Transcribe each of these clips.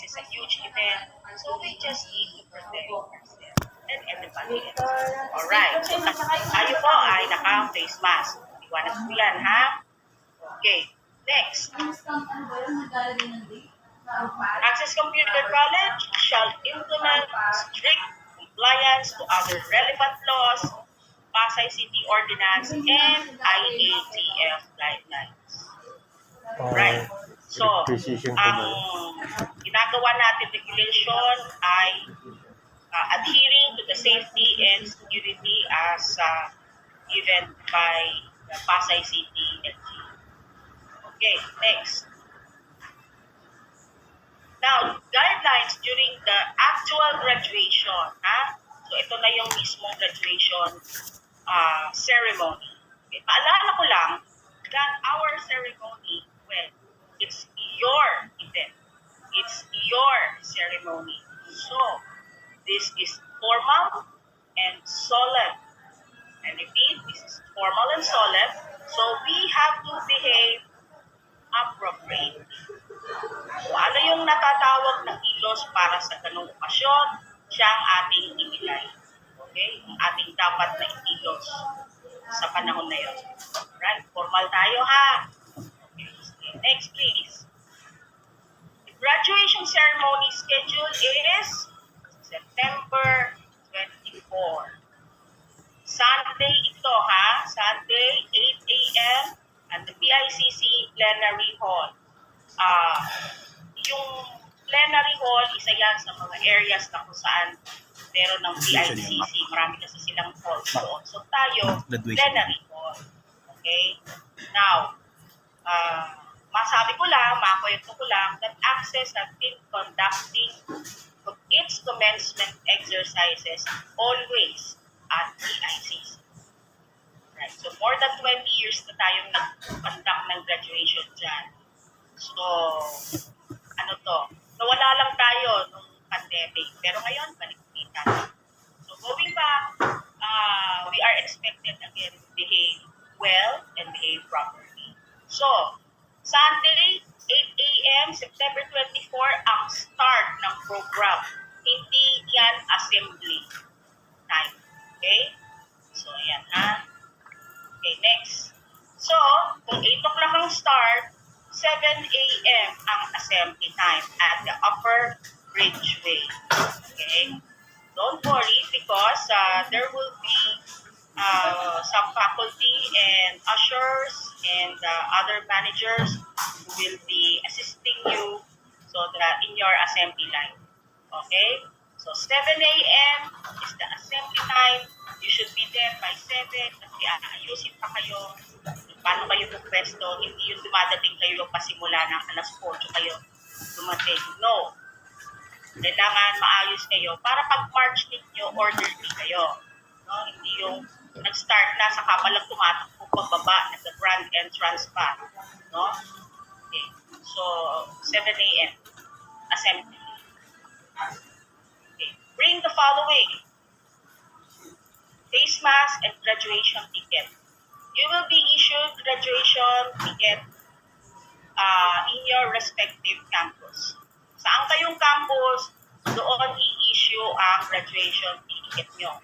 is a huge event, so we just need to protect ourselves and everybody else. Alright, so tayo po ay naka-face mask. Iwanan po yan, ha? Okay, next. Access Computer College shall implement strict compliance to other relevant laws, Pasay City Ordinance, and IATF guidelines. Right. So, ang ginagawa natin regulation ay adhering to the safety and security as given by the Pasay City LG. Okay, next. Now, guidelines during the actual graduation. So, ito na yung mismong graduation ceremony. Okay, paalala ko lang that our ceremony, well, it's your event. It's your ceremony. So, this is formal and solemn. And repeat, this is formal and solemn. So, we have to behave appropriately. So, ano yung natatawag ng ilos para sa ganung okasyon? Siya ang ating ibigay. Okay? Ang ating dapat na ilos sa panahon na yun. Right? Formal tayo, ha? Okay. Next, please. The graduation ceremony schedule is September 24. Sunday ito, ha? Sunday, 8 a.m. at the PICC Plenary Hall. Yung plenary hall, isa yan sa mga areas na kung saan meron ng PICC. Marami kasi silang halls doon. So tayo, plenary hall. Okay? Now, masabi ko lang, makwento ko lang, that Access has been conducting its commencement exercises always at PICC. Right? So more than 20 years na tayong nag-conduct ng graduation dyan. So, ano to? Nawala lang tayo nung pandemic. Pero ngayon, balik kita. So, going back, we are expected again to behave well and behave properly. So, Sunday, 8 a.m., September 24, ang start ng program. Hindi yan assembly time. Okay? So, ayan ha. Okay, next. So, kung 8 o'clock ang start, 7 a.m. ang assembly time at the Upper Bridgeway. Okay? Don't worry because there will be some faculty and ushers and other managers who will be assisting you so that in your assembly line. Okay? So 7 a.m. is the assembly time. You should be there by 7 kasi ayusin pa kayo. Paano kayo pupwesto? Hindi yung dumadating kayo pasimula ng alas 8 kayo dumating. No. Kailangan maayos kayo para pag-march ninyo, orderly kayo. No? Hindi yung nag-start na sa kapalang tumatakbo pagbaba, nag-grand entrance pa. No? Okay. So, 7 a.m. Assembly. Okay. Bring the following. Face mask and graduation ticket. You will be issued graduation ticket in your respective campus. Saan kayong campus, doon i-issue ang graduation ticket nyo.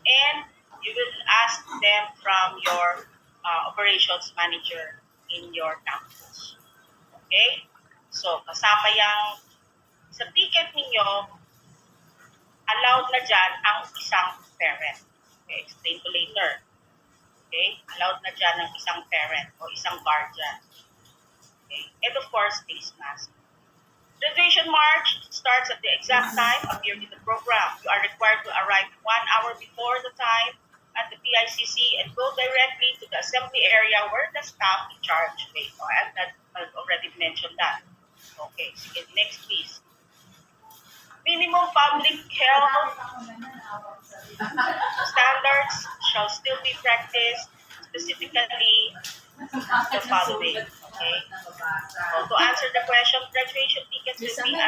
And you will ask them from your operations manager in your campus. Okay? So, kasama yung sa ticket ninyo, allowed na dyan ang isang parent. Okay, explain to later. Okay? Allowed na dyan ng isang parent o isang guardian. Okay? And of course, face mask. Graduation march starts at the exact time appeared in the program. You are required to arrive 1 hour before the time at the PICC and go directly to the assembly area where the staff in charge wait. I've already mentioned that. Okay, sige, next please. Minimum public health standards shall still be practiced, specifically the following. Okay? So, to answer the question, graduation tickets will be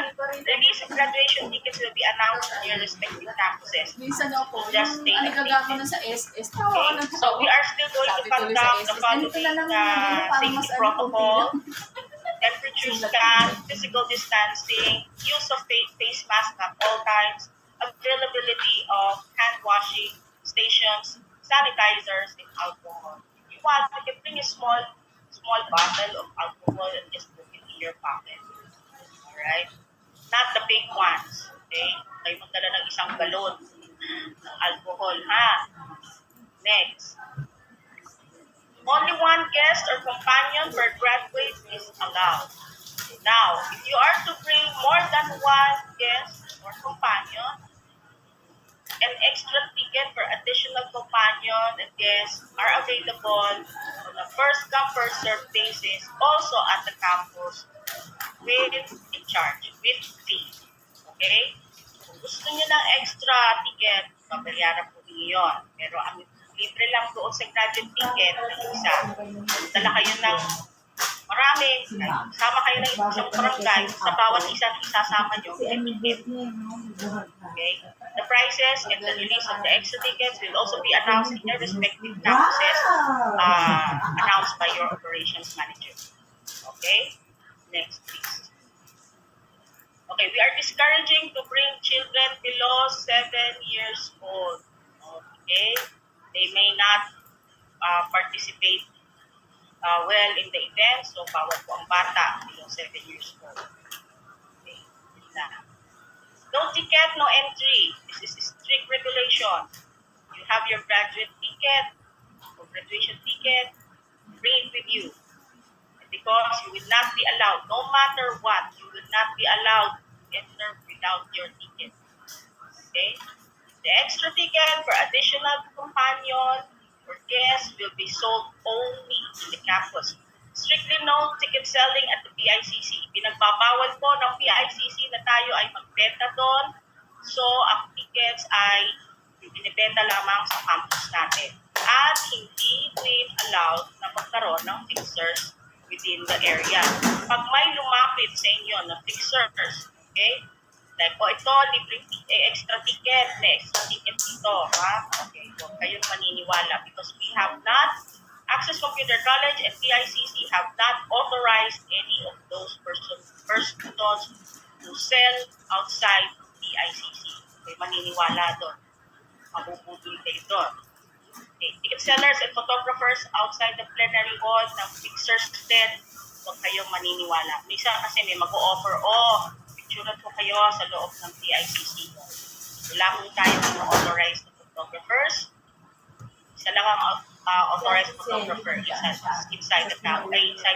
release of graduation tickets will be announced in your respective campuses. Just stay updated. Okay? So we are still going to conduct the following safety protocol temperature scan, physical distancing, use of face mask at all times, availability of hand washing stations, sanitizers, and alcohol. If you want, you can bring a small bottle of alcohol and just put it in your pocket. Alright? Not the big ones. Okay? Kayo magdala ng isang galon ng alcohol, ha? Next. Only one guest or companion per graduate is allowed. Now, if you are to bring more than one guest or companion, an extra ticket for additional companion and guests are available on a first-come, first-served basis also at the campus with a charge, with fee. Okay? Kung gusto nyo ng extra ticket, babayaran po niyo yun. Pero ang libre lang doon sa graduate ticket ng isa. Dala kayo ng marami, sama kayo ng isang barangay, sa bawat isang isasama nyo, okay? The prices and the release of the extra tickets will also be announced in your respective campuses, announced by your operations manager. Okay? Next, please. Okay, we are discouraging to bring children below 7 years old. Okay? They may not participate well in the event, so bawal po ang bata below 7 years old. Okay? No ticket, no entry. This is strict regulation. You have your graduate ticket or graduation ticket, bring it with you. Because you will not be allowed, no matter what, you will not be allowed to enter without your ticket. Okay? The extra ticket for additional companion or guests will be sold only in the campus. Strictly no ticket selling at the PICC. Pinagbabawal po ng PICC na tayo ay magbenta doon. So, ang tickets ay binibenta lamang sa campus natin. At hindi din allowed na magkaroon ng fixers within the area. Pag may lumapit sa inyo na fixers, okay? Like, ito, libre extra ticket, may extra ticket dito, ha? Okay, huwag kayong maniniwala because we have not, Access Computer College and PICC have not authorized any of those persons to sell outside PICC. Okay, maniniwala doon. Mabubudol kayo doon. Okay, ticket sellers and photographers outside the plenary hall ng fixers din, huwag kayong maniniwala. Minsan kasi may mag-o-offer, picturean po kayo sa loob ng PICC. Wala po tayo ng authorized photographers. Isa lang ang authorized photographer inside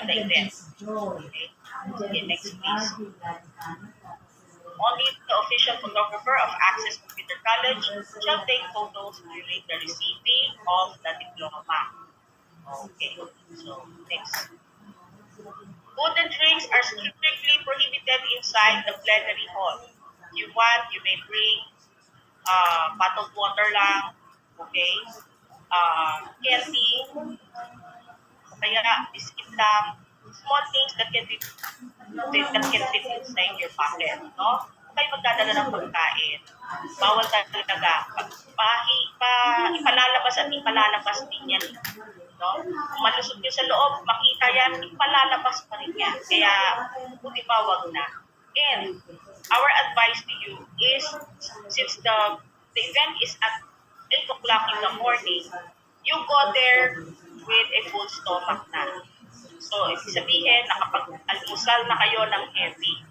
the event. Okay. Okay, next please. Only the official photographer of Access Computer College shall take photos during the receiving of the diploma. Okay, so next. Food and drinks are strictly prohibited inside the plenary hall. If you want, you may bring bottled water lang, okay? Candy, kaya biscuit lang, small things that can fit inside your pocket, no? Kung kayo magdadala ng pagkain, bawal talaga, ipalalabas din yan, no? Kung malusog nyo sa loob, makita yan, ipalalabas pa rin yan, kaya kung wag na. And our advice to you is, since the event is at 8 o'clock in the morning, you go there with a full stomach na. So, ibig sabihin, nakapag-almusal na kayo ng heavy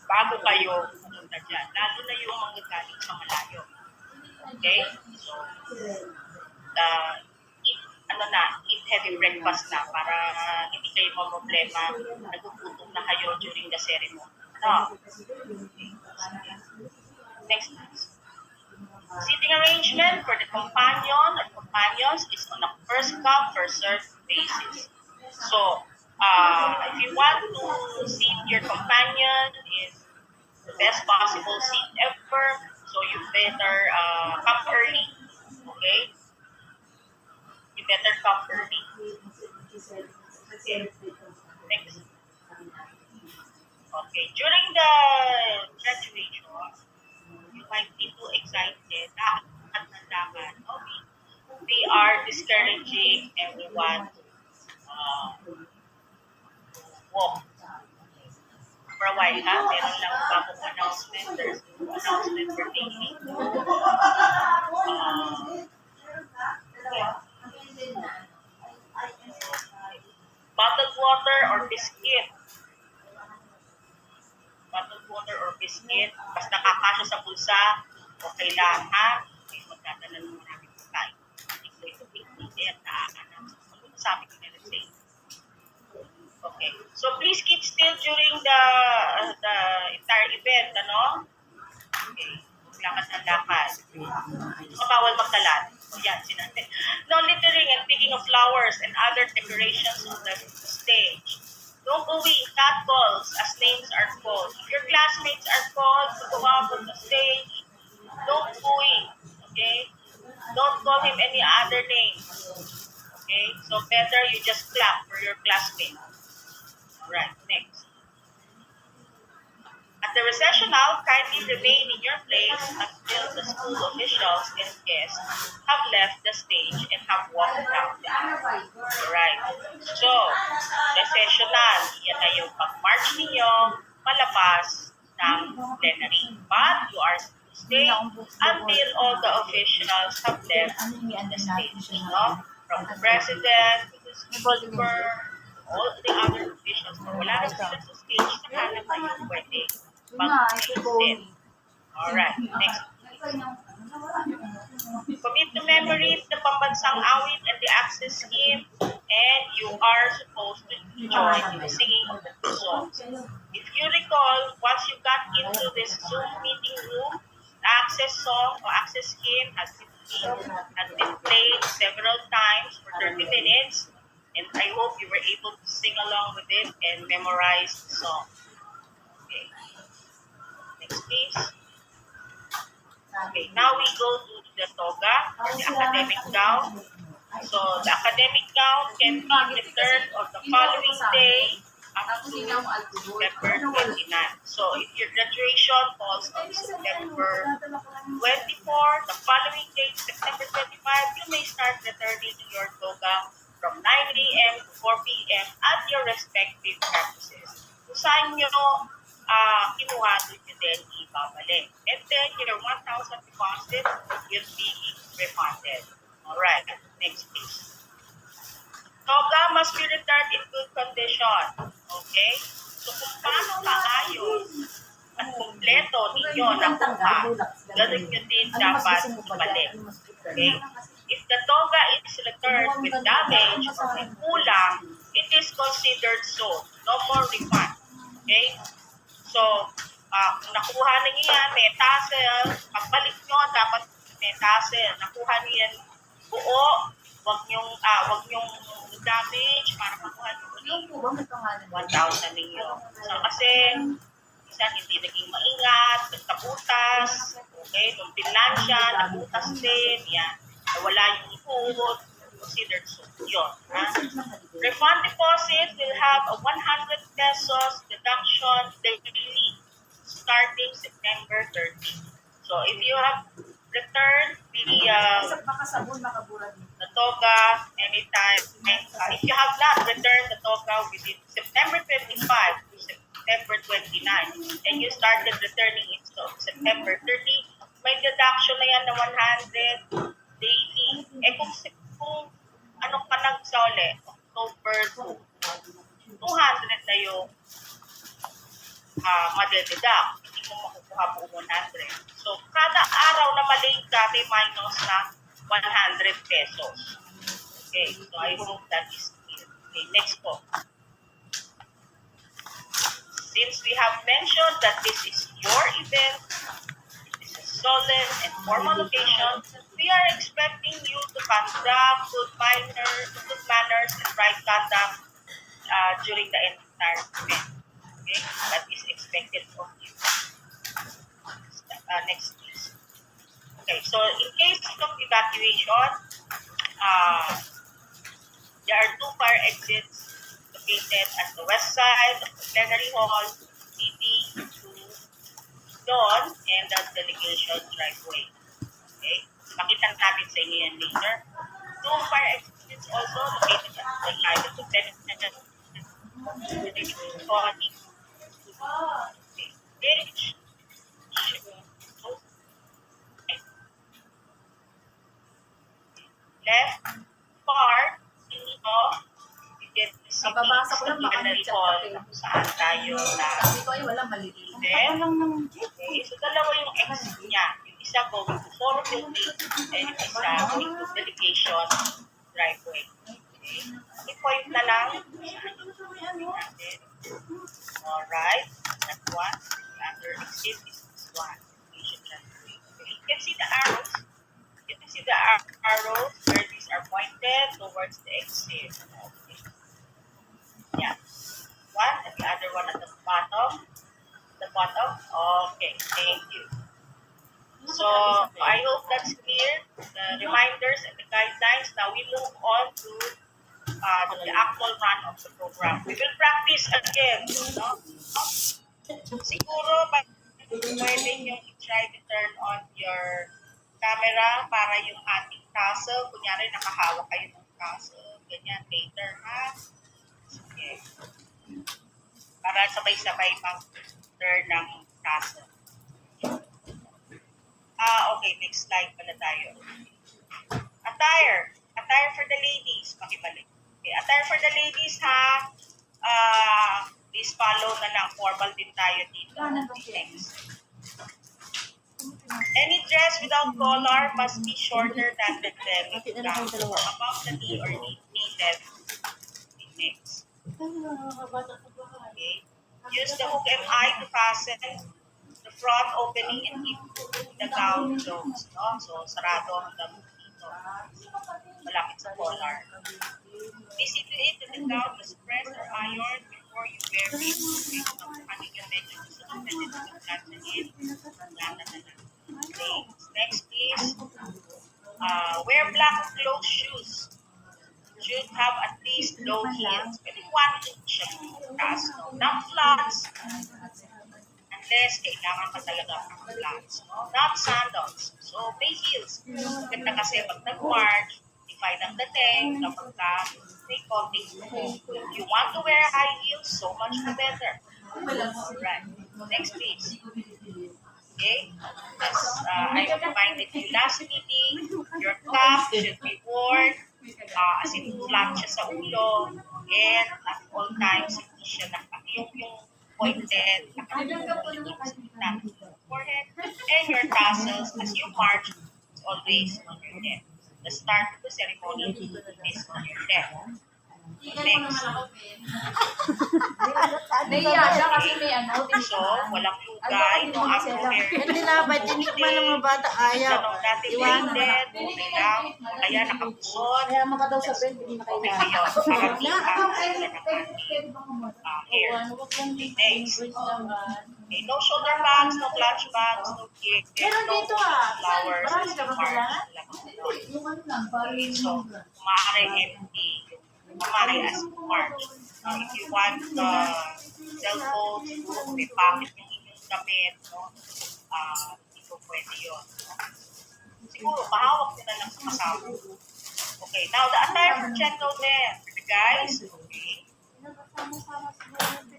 bago kayo pumunta dyan. Lalo na yung mga galing sa malayo. Okay? So, eat heavy breakfast na para hindi kayo problema. Nagugutom na kayo during the ceremony. No? Okay. Next, please. Seating arrangement for the companion or companions is on a first-come, first-served basis. So, if you want to seat your companion in the best possible seat ever, so you better come early. Okay? You better come early. Okay. Next. Okay. During the graduation, you might be too excited. We are discouraging everyone to walk. For a while, ha? Meron lang bagong announcement. There's no announcement pertaining to bottled water or biscuit. Bottled water or biscuit. Basta kakasya sa bulsa, okay lang, ha? Okay, magdadala ng maraming pagkain. Hindi ko ito pinigil na sabi ko na let's say. Okay. So please keep still during the entire event, ano? Okay. Lakad ng lakad. Bawal magkalat. Yan, sinabi. No littering and picking of flowers and other decorations on the stage. Don't go in catcalls as names are called. If your classmates are called to go up on the stage, don't go in. Okay? Don't call him any other name. Okay? So better you just clap for your classmate. Alright, next. At the recessional, kindly remain in your place until the school officials and guests have left the stage and have walked out. Alright. So, recessional, yan na yung pag-march ninyo malabas ng plenary. But you are to stay until all the officials have left the stage. No? From the president to the speaker, all the other officials na wala na sila sa stage, saka na kayo pwede mag-exit. Alright, next. Commit to memory the pambansang awit and the access scheme, and you are supposed to join in the singing of the two songs. If you recall, once you got into this Zoom meeting room, the access song or access scheme has been played several times for 30 minutes, and I hope you were able to sing along with it and memorize the song. Okay. Next, please. Okay, now we go to the toga or the academic gown. So, the academic gown can be returned on the following day up to September 29. So, if your graduation falls on September 24, the following day, September 25, you may start returning your toga from 9 a.m. to 4 p.m. at your respective campuses. Kung saan nyo kinuha doon nyo din ibabalik. And then, your 1,000 deposit will be refunded. Alright, next please. Toga must be returned in good condition. Okay? So, kung paano kaayos at kumpleto ninyo nakuha, ganun nyo din dapat ibalik. Okay? If the toga is returned with damage or with kulang, it is considered sold. No more refund. Okay? So, kung nakuha niyo yan, may tassel, pagbalik nyo, dapat may tassel. Nakuha niyo yan buo, wag nyong damage para makuha nyo ulit 1,000 ninyo. So, kasi, minsan hindi naging maingat, nagtabutas, okay, nung pinlansya, nabutas din, yan. Wala yung ikot, considered so. Yun. Refund deposit will have a 100 pesos deduction daily starting September 30. So, if you have returned the toga anytime, if you have not returned the toga within September 25 to September 29, and you started returning it so September 30, may deduction na yan na 100 daily. Eh kung ano ka nagsole, October 2, 200 na yung madededuct. Hindi mo makukuha po 100. So, kada araw na malate ka, may minus na 100 pesos. Okay, so I hope that is clear. Okay, next po. Since we have mentioned that this is your event, this is a solemn and formal occasion, we are expecting you to conduct good manners and right conduct during the entire event. Okay, that is expected of you. Next, please. Okay, so in case of evacuation, there are 2 fire exits located at the west side of the plenary hall, leading to Dawn and the delegation driveway. Okay, makita natin sa inyo yan later. 2 fire exits also located at the side of the plenary body. Okay. Very left part dito, you get to see Kababasa ko lang, baka secondary nag-chat hall ka, kung saan tayo na. Sabi ko ay wala, maliit. Then, okay, so dalawa yung exit niya. Yung isa going to forum building and yung isa going to delegation driveway. Okay. I-point na lang. Alright, that one. The other exit is this one. Delegation driveway. Okay. You can see the arrows. You can see the arrows where these are pointed towards the exit. Okay. Yeah. One and the other one at the bottom. The bottom. Okay, thank you. So I hope that's clear. The reminders and the guidelines. Now we move on to the actual run of the program. We will practice again. No? Siguro pwede yung try to turn on your camera para yung ating tassel. Kunyari nakahawak kayo ng tassel. Ganyan later, ha? Sige. Para sabay-sabay mag-turn ng tassel. Okay. Next slide pala tayo. Attire. Attire for the ladies. Pakibalik. Okay. Attire for the ladies, ha? Please follow na lang. Formal din tayo dito. Next. Any dress without collar must be shorter than the belly gown or above the knee or knee level. Next. Okay. Use the hook and eye to fasten the front opening and keep the gown closed. No? So, sarado hanggang dito. Malapit sa collar. Please see to it that the gown was pressed or ironed before you wear it. Ano yung medyo susunod na dito ng ganyan. Okay. Next, please. Wear black closed shoes. Should have at least low heels. Maybe 1 inch ang taas. No? Not flats. Unless kailangan pa talaga ang flats. No? Not sandals. So, may heels. Ganda kasi pag nag-march, defy ng dating, kapag ka may konting if you want to wear high heels, so much the better. Alright. Next, please. Okay? As I reminded you last meeting, your cap should be worn as in flat siya sa ulo and at all times hindi siya yung pointed na forehead and your tassels as you march is always on your head. The start of the ceremony is on your head. Next. Naiya siya kasi may ano. So, walang lugay, no afro-hair. Hindi na, ba't tinikman ng mga bata ayaw? Tanong natin related, okay lang, kaya nakapusot. Kaya mga daw sa bed, hindi na kayo Okay, ngayon, para di hair. Next. Okay, no shoulder bags, no clutch bags, no gear, Meron no dito flowers, Marami ka no ba pala? cards. Yung ano lang, parang So, maaari empty. Maaari as march. If you want the cellphone, siguro may pocket yung inyong damit, no? Ito pwede yun. Siguro, mahawak nyo na lang sa kasama. Okay, now the attire for Checo then, for the guys. Okay.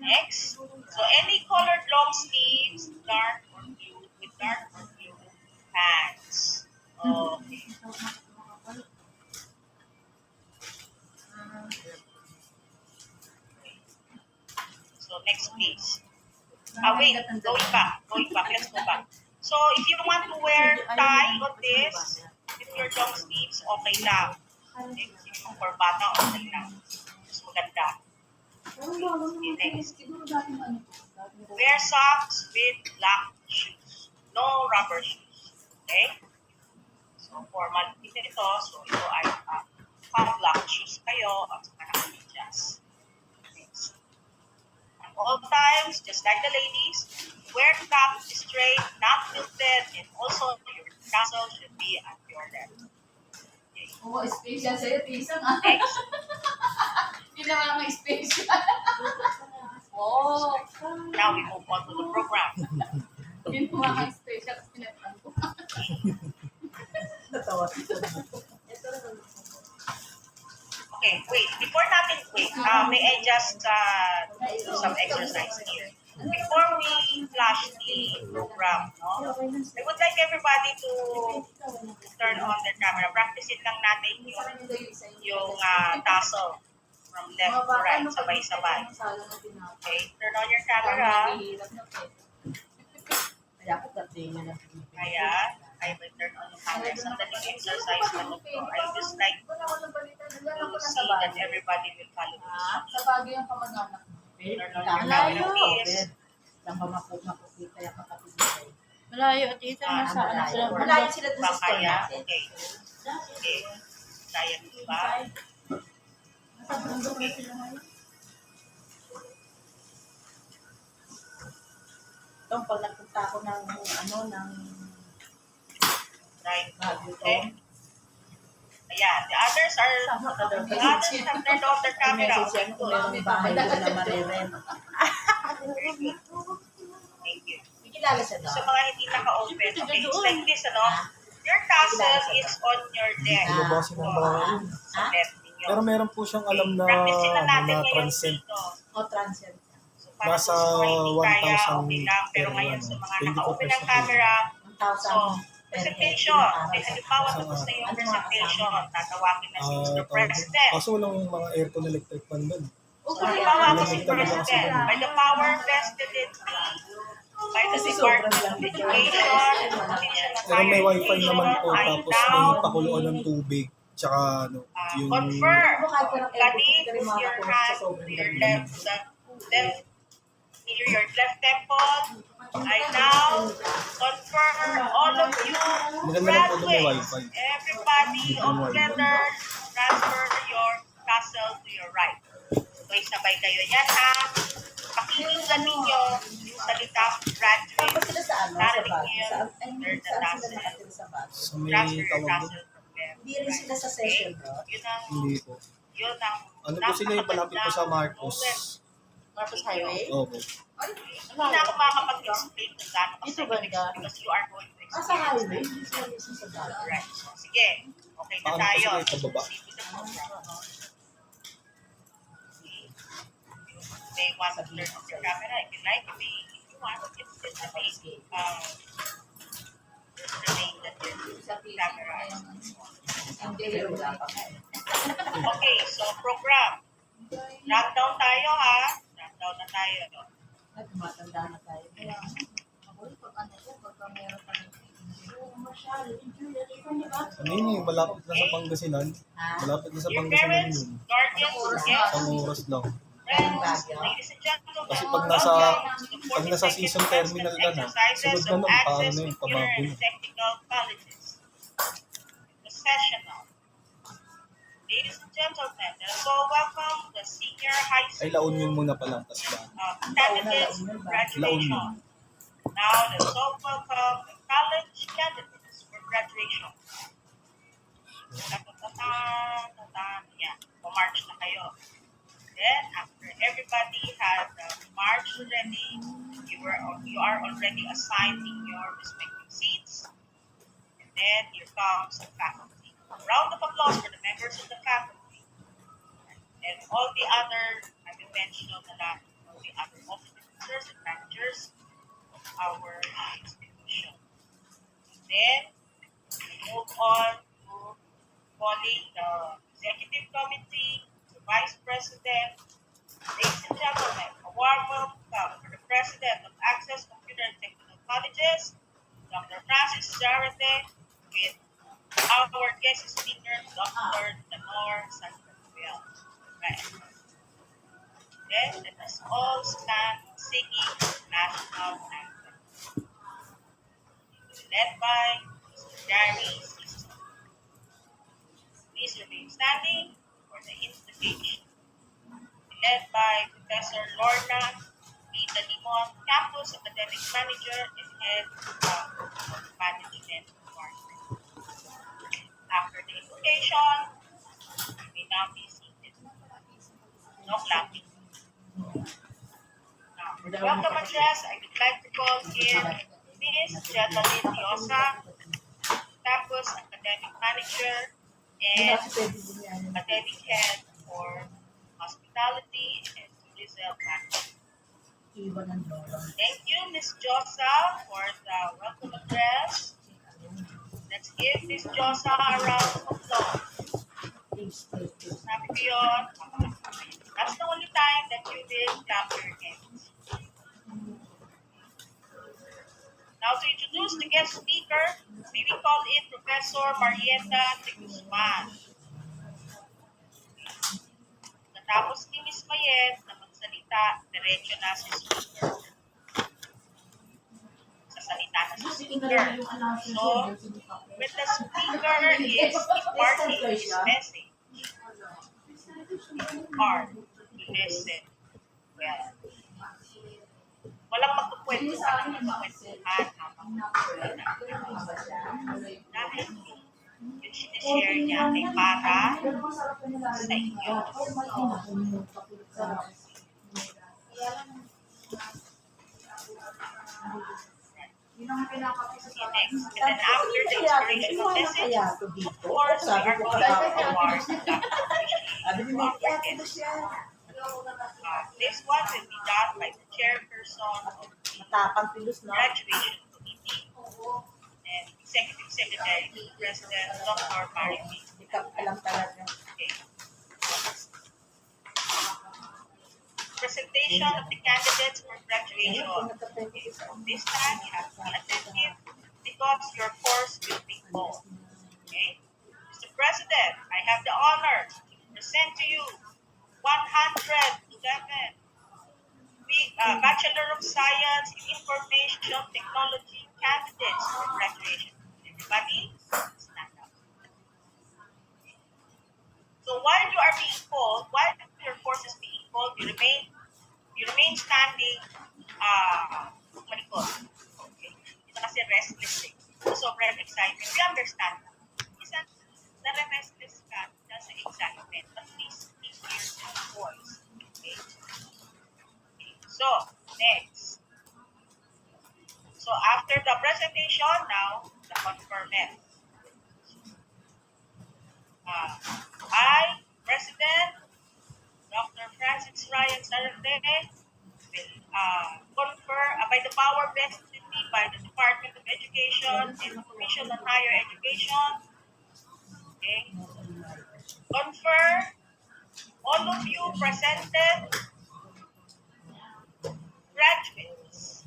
Next. So, any colored long sleeves, dark or blue, with dark or blue pants. Okay. So, next please. Wait, going back, let's go back. So, if you want to wear tie on this, with your long sleeves, okay lang. Okay, yung corbata, okay lang. Mas maganda. Okay, next. Wear socks with black shoes. No rubber shoes. Okay? So, formal din ito. So, ito ay black shoes kayo at saka naka-medyas. Next. At all times, just like the ladies, wear cap straight, not tilted, and also your tassel should be at your left. Okay. Oo, special sa'yo, tisang ah. Next. Hindi naman ang special. Oh. Now we move on to the program. Hindi naman ang special kasi pinagtan ko. Okay, wait. Before natin, may I just do some exercise here. Before we flash the program, no, I would like everybody to turn on their camera. Practicein lang natin yung tussle from left to right, sabay-sabay. Okay, turn on your camera. Kaya, I will turn on the camera. Sandali exercise na ito. I just like to see that everybody will follow this. Sa bagay yung kamag-anak mo. Turn on your camera, please. Malayo, tita. Nasa ano sila. Malayo sila dun sa store Kaya, natin. okay. Okay. Kaya nyo ba? Nasa bundok na sila ngayon. Itong pag nagpunta ako ng Right. Baguio to. Okay. Ayan. The others have turned off their camera. Message yan kung may bahay doon na marirem. Very good. Thank you. May kilala siya So, doon. mga hindi naka-open. Okay, it's like this, ano? Your tassel is on your deck. Ilabas ng bahay. Sa left ninyo. Pero meron po siyang alam na, Practicein na natin na ngayon transcent. dito. O transient. So, para Nasa sa mga hindi kaya, 1,000 okay lang. Pero per ngayon ano, sa mga 24 naka-open ng pesos. camera, 1,000 per head. presentation. Okay, halimbawa tapos na yung presentation. Tatawagin na si Mr. President. Kaso walang mga aircon electric fan doon. Halimbawa ako si President. By the power vested in me, by the Department of Education, Commission of Pero may Higher wifi Education, naman po, I tapos may now pakuluan ng tubig. Tsaka ano, yung... confirm. Kadit your hand to your left, near your left temple. I now confirm all of you Maganda lang po doon may graduates. wifi. Everybody all together, transfer your tassel to your right. Okay, sabay kayo yan ha. Pakinggan ninyo yung salita Tapos graduate. sila sa ano? Sa Narinig Baguio. niyo Sa, yung saan the sila tassel. nakatira sa Baguio? So may Transfer your tawag doon. tassel from left. Hindi rin sila sa session, bro. Yun ang, Hindi po. yun ang Ano po sila yung palapit po sa Marcos? Marcos Highway? Opo. Hindi na ako makakapag-explain kung gaano Ito kasi banda. because you are going to Ah, sa experience highway? Hindi sila mismo sa Baguio. Right. So, sige. Okay na Paano tayo. kasi kayo pababa? Proceed with the program. They want to turn off your camera if you like. If you want, it's just a basic remain that your camera is on. Okay, so program. Lockdown tayo ha. Lockdown na tayo. At matanda na tayo. Ano yun eh, malapit na sa Pangasinan. Malapit na sa Your Pangasinan parents, yun. guardians, guests, Isang oras lang. friends, ladies and gentlemen, Kasi pag nasa welcome to the season 42nd terminal ka na, exercises sunod na of nun, paano Access na yun, Computer pabago and na. Technical Colleges. The sessional. Ladies and gentlemen, so welcome the senior high Ay, school La Union muna pala. Tas ba? candidates for La graduation. Union. Now, let's all welcome the college candidates for graduation. Yan, pumarch na kayo. Then, after everybody has marched already, you are already assigned in your respective seats. And then, here comes the faculty. A round of applause for the members of the faculty. And all the other, I will mention all the other officers and managers of our institution. Then, we move on to calling the executive committee, the vice president. Ladies and gentlemen, a warm welcome for the president of Access Computer and Technical Colleges, Dr. Francis Jarate, with our guest speaker, Dr. Lenore Santanuel. Right. Then, let us all stand singing the national anthem. Led by Mr. Gary Sisto. Please remain standing for the invocation. Led by Professor Lorna B. Dalimon, Campus Academic Manager and Head of Management Department. After the invocation, you may now be seated. No clapping. Now, for the welcome address, I would like to call in Ms. Jetalyn Diosa, Campus Academic Manager and Academic Head for Hospitality and Tourism Management. iwan ng lola. Thank you, Ms. Josa, for the welcome address. Let's give Ms. Josa a round of applause. Sabi ko yun, that's the only time that you will clap your hands. Now, to introduce the guest speaker, we will call in Professor Marieta de Guzman. Natapos ni Ms. Mayet na magsalita, diretso na si speaker. Sasalita na si speaker. So, when the speaker is imparting his message, it's hard to listen well. Walang magkukwentuhan ng magkukwentuhan habang dahil yung sinishare niya ay para sa inyo. Next, and then after the inspirational message, of course, we are going to award this one will be done by the chairperson of the Matapang pilos na. graduation committee and executive secretary to President Dr. Maribel. Hindi ka alam talaga. Okay. Presentation of the candidates for graduation. Okay. So this time you have to be attentive because your course will be full. Okay. Mr. President, I have the honor to present to you 111 Bachelor of Science in Information Technology candidates for graduation. Everybody, stand up. So while you are being called, while your course is being called, you remain standing, malikot. Okay. Ito kasi restless eh. Sobrang excitement. We understand that. Isa, na-restless ka dahil sa excitement. But please hear your voice. Okay. So, next. So, after the presentation, now, the conferment. I, President Dr. Francis Ryan Sarate, will confer by the power vested in me by the Department of Education and the Commission on Higher Education. Okay. Confer all of you presented graduates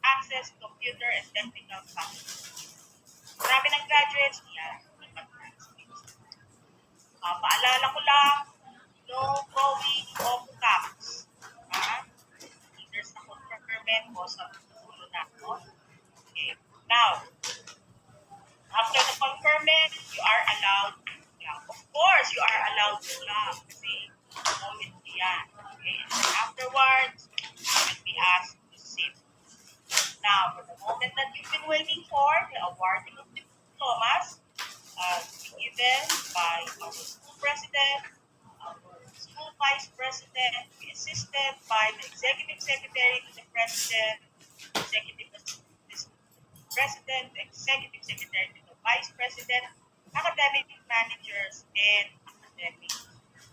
access computer and technical faculty. Marami ng graduates niya. Paalala ko lang, no going off campus. There's a conferment o sa ulo na. No? Okay. Now, after the conferment, you are allowed to clap. Of course, you are allowed to clap kasi moment yan. Okay? And then afterwards, you will be asked to sit. Now, for the moment that you've been waiting for, the awarding of diplomas, given by our school president, our school vice president, be assisted by the executive secretary to the president, executive president, the executive secretary to the vice president, academic managers, and academic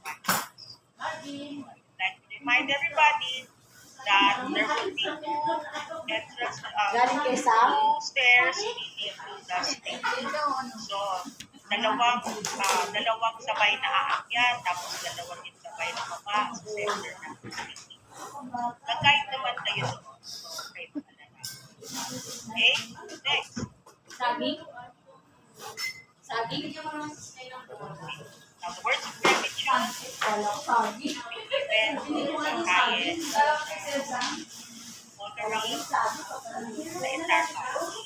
managers. I'd like to remind everybody that there will be two entrance, two stairs leading to the stage. So, dalawang sabay na aakyat, tapos dalawang din sabay na baba sa center ng stage. Nag-guide naman kayo doon. Okay, okay, next. Saging? Saging? Now, the words of gratitude Saging. given the highest honoring the entire family.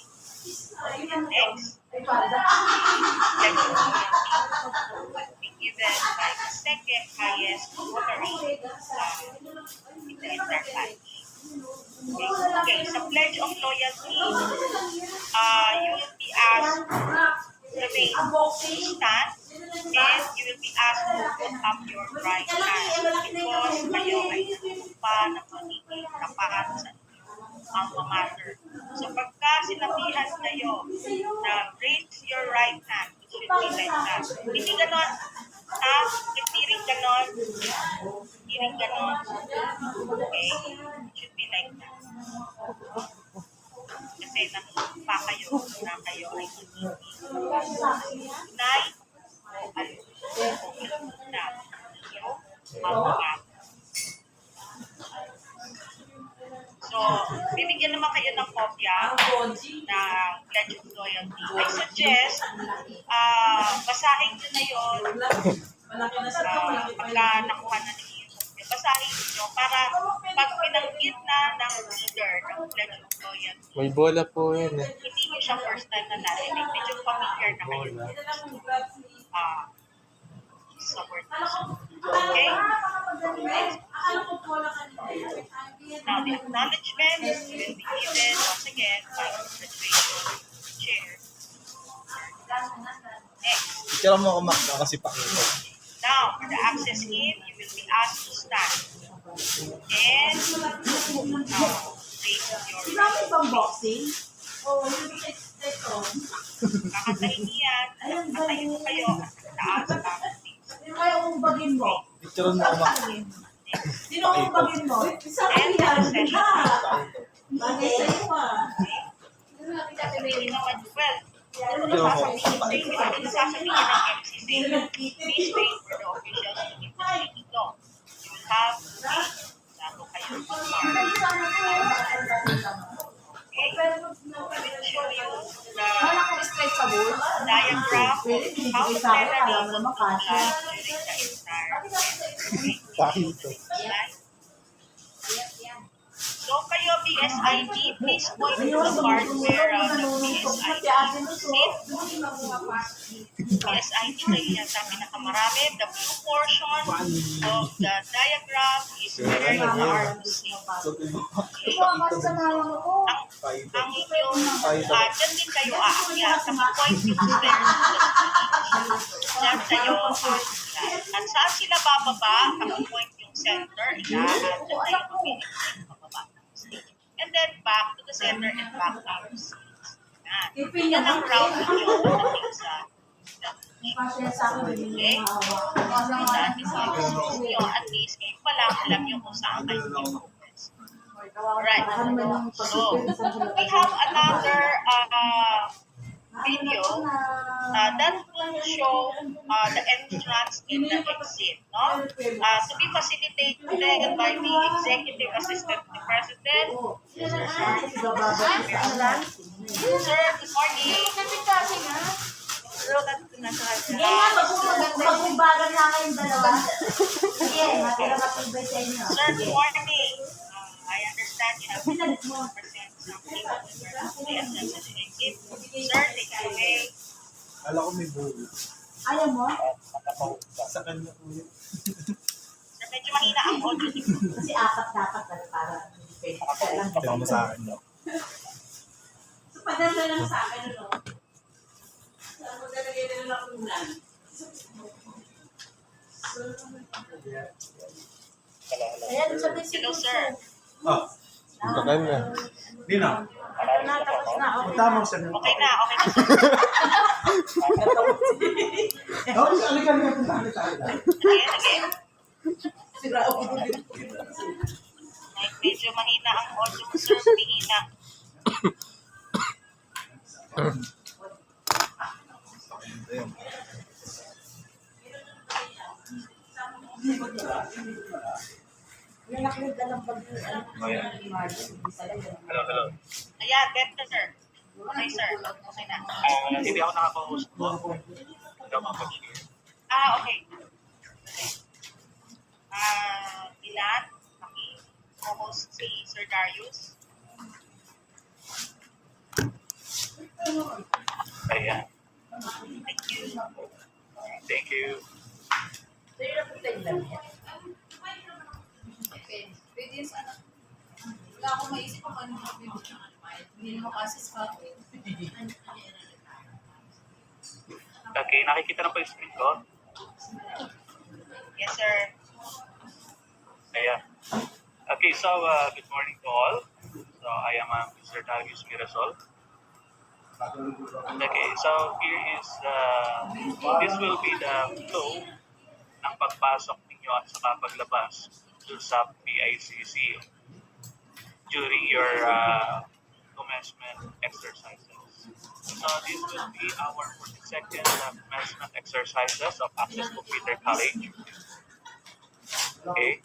Next, be given by the second highest honoring in the entire family. Okay, sa pledge of loyalty, you will be asked to remain stand and you will be asked to put up your right hand because kayo ay pa ng magiging tapat sa alma mater. So pagka sinabihan kayo na raise your right hand, it should be like that. Hindi ganon, hindi rin ganon, hindi rin ganon. Okay? It kasi pa kayo na kayo ay hindi tunay o na yung mga. So, bibigyan naman kayo ng kopya ng Pledge of Loyalty. I suggest, basahin nyo na yun pagka nakuha na ninyo yung kopya. Basahin nyo para pag pinanggit na ng leader ng Pledge of Loyalty, May bola po yan eh. hindi nyo siya first time na narinig. Medyo familiar na kayo sa word. Okay? Now, the acknowledgements will be given once again by the administration chair. Next. Tira mo ako Mac, kasi pakita. Now, for the access in, you will be asked to stand. And raise your Sinabi bang boxing? Oo, yung ito. kakatayin niyan. Katayin mo kayo at sa taas ng Yung kaya umbagin mo. Picture mo ako Mac. Sino ang umbagin mo? Isa ka yan. Bagay sa'yo Sasabihin naman, well, sasabihin ng MCC, please wait for the officials to give the city law. You will have bago kayo mag-mark. Okay? I will show you the diagram of how the plenary will look like during the entire Pakito. slide. So kayo, BSID, please point to the part where the BSID sit. BSID kayo yan sa pinakamarami. The blue portion of the diagram is where you are to see. Ang inyong, dyan din kayo aakyat. Sa point yung stairs. Dyan kayo aakyat. At saan sila bababa? Ang point yung center. Dyan kayo mapilit bababa. And then back to the center and back to our seats. Yan ang route ninyo pagdating sa okay? That is how you at least kayo pa lang alam nyo kung saan kayo focus. Alright. So, we have another video that will show the entrance and the exit, no? To be facilitated by the Executive Assistant to the President. Sir, good morning. Sige nga, mag-umbagan na kayong dalawa. Sige, matira matibay sa inyo. Sir, good morning. I understand you have been present something on the attendance and exit. Sir, take it away. Kala ko may bulo. Ayaw mo? Sa kanya po yun. Sir, medyo mahina ang audio. Kasi apat dapat para pwede ka lang. Ito mo sa akin. No? So, padala lang sa akin, ano? Saan mo talagay na lang ulan? Ayan, sabi si Hello, sir. Ah, Sa kanya. di na. Tapos na, okay. Tama siya. Okay na, okay na, sir. Oh, alikan mo kung bakit tayo. Again. Sira ako din. Medyo mahina ang audio mo, sir. Mahina. Ayun. Yung nakinig ka ng pag- Hello. Ayan, better, sir. Okay, sir. Okay na. Hindi ako nakaka-host po. Hindi ako makapag-share. Okay. Ilan? Host si Sir Darius. Ayan. Thank you. Thank you. Pwede sa ano. Wala akong maisip kung ano yung video ng ano. Hindi naman kasi sa akin. Okay, nakikita na po yung screen ko? Yes, sir. Ayan. Okay, so good morning to all. So I am Mr. Darius Mirasol. Okay, so here is, this will be the flow ng pagpasok ninyo at saka paglabas dun sa PICC during your commencement exercises. So this will be our 42nd commencement exercises of Access Computer College. Okay.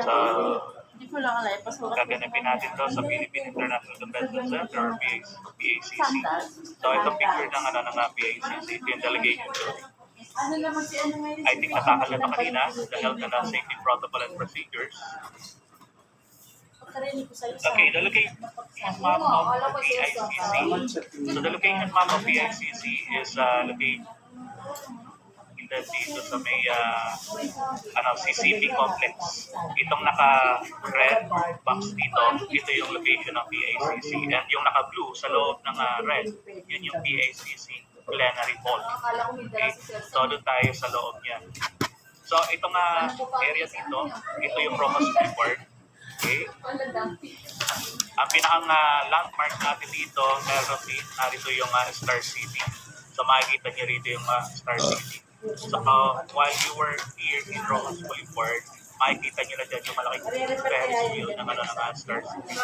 So, Hindi ko lang alay. Pasukat gaganapin natin to sa Philippine International Convention Center or PACC. So itong picture ng PACC, ito yung delegation building. Ano naman si ano ngayon? I think natakal na ito kanina, the health and safety protocol and procedures. Pagkarinig ko sa'yo sa... Okay, the location map of PICC. So the location map of PICC is located dito sa may CCP complex. Itong naka-red box dito, ito yung location ng PICC. And yung naka-blue sa loob ng red, yun yung PICC plenary hall. Okay? So doon tayo sa loob niya. So itong area dito, ito yung Rojas Boulevard. Okay? Ang pinakang landmark natin dito, meron din, narito yung Star City. So makikita niyo rito yung Star City. So while you were here in Rojas Boulevard, makikita nyo na dyan yung malaking Ferris wheel ng Star City.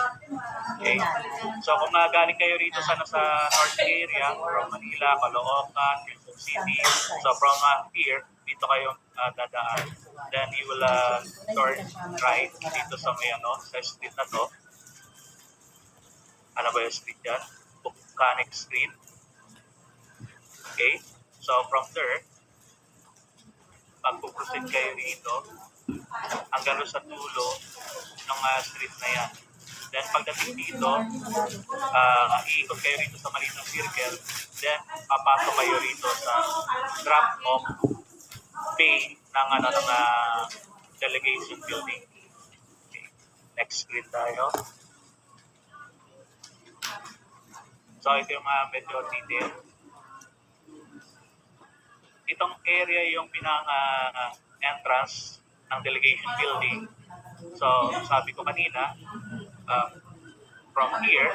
Okay? So kung galing kayo rito sa North area, from Manila, Caloocan, Quezon City, so from here, dito kayo dadaan. Then you will turn right dito sa may sa street na to. Ano ba yung street yan? Bukanik Street. Okay? So from there, pag-proceed kayo rito, hanggang sa dulo ng street na yan. Then pagdating dito, iikot kayo rito sa maliit na circle. Then papasok kayo rito sa drop-off bay ng delegation building. Okay. Next screen tayo. So ito yung medyo detail. Itong area yung entrance ng delegation building. So, sabi ko kanina, from here,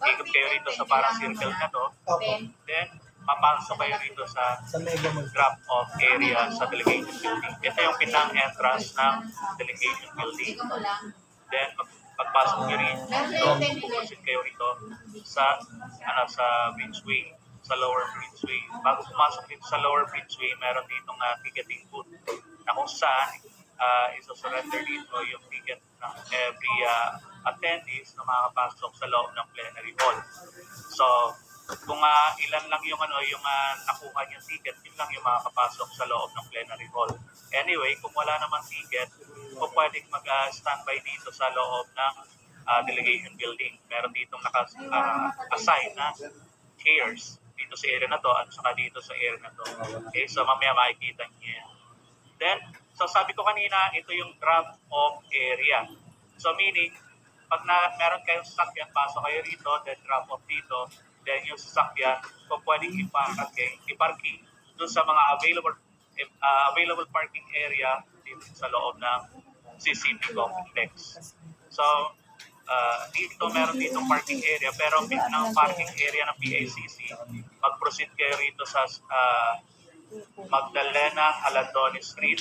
ikot kayo rito sa parang circle na to. Then, papasok kayo rito sa drop-off area sa delegation building. Ito yung entrance ng delegation building. Then, pagpasok nyo rin, pupusin kayo rito sa Bridgeway, sa Lower Bridgeway. Bago pumasok dito sa Lower Bridgeway, meron ditong ticketing booth na kung saan iso-surrender dito yung ticket ng every attendees na makakapasok sa loob ng plenary hall. So, kung ilan lang yung nakuha niyang ticket, yun lang yung makakapasok sa loob ng plenary hall. Anyway, kung wala naman ticket, kung pwedeng mag-standby dito sa loob ng delegation building. Meron ditong naka-assign na chairs dito sa area na to at saka dito sa area na to. Okay, so mamaya makikita niyo yan. Then, so sabi ko kanina, ito yung drop-off area. So meaning, pag meron kayong sasakyan, pasok kayo rito, then drop-off dito, then yung sasakyan, kung pwedeng i-parking doon sa mga available parking area dito sa loob ng CCP complex. So, dito meron ditong parking area, pero ng parking area ng PACC, mag-proceed kayo rito sa Magdalena Aladone Street,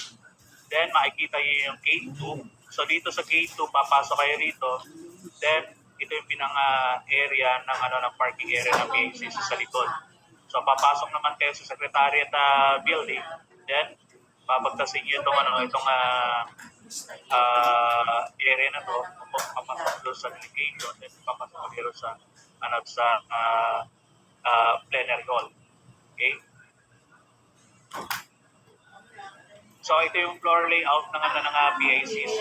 then makikita nyo yung gate 2. So dito sa gate 2, papasok kayo rito, then ito yung area ng parking area ng PACC sa likod. So papasok naman kayo sa Secretariat building, then papagtasin nyo itong area na to, papasok doon sa delegation, then papasok kayo sa plenary hall. Okay? So ito yung floor layout ng PACC.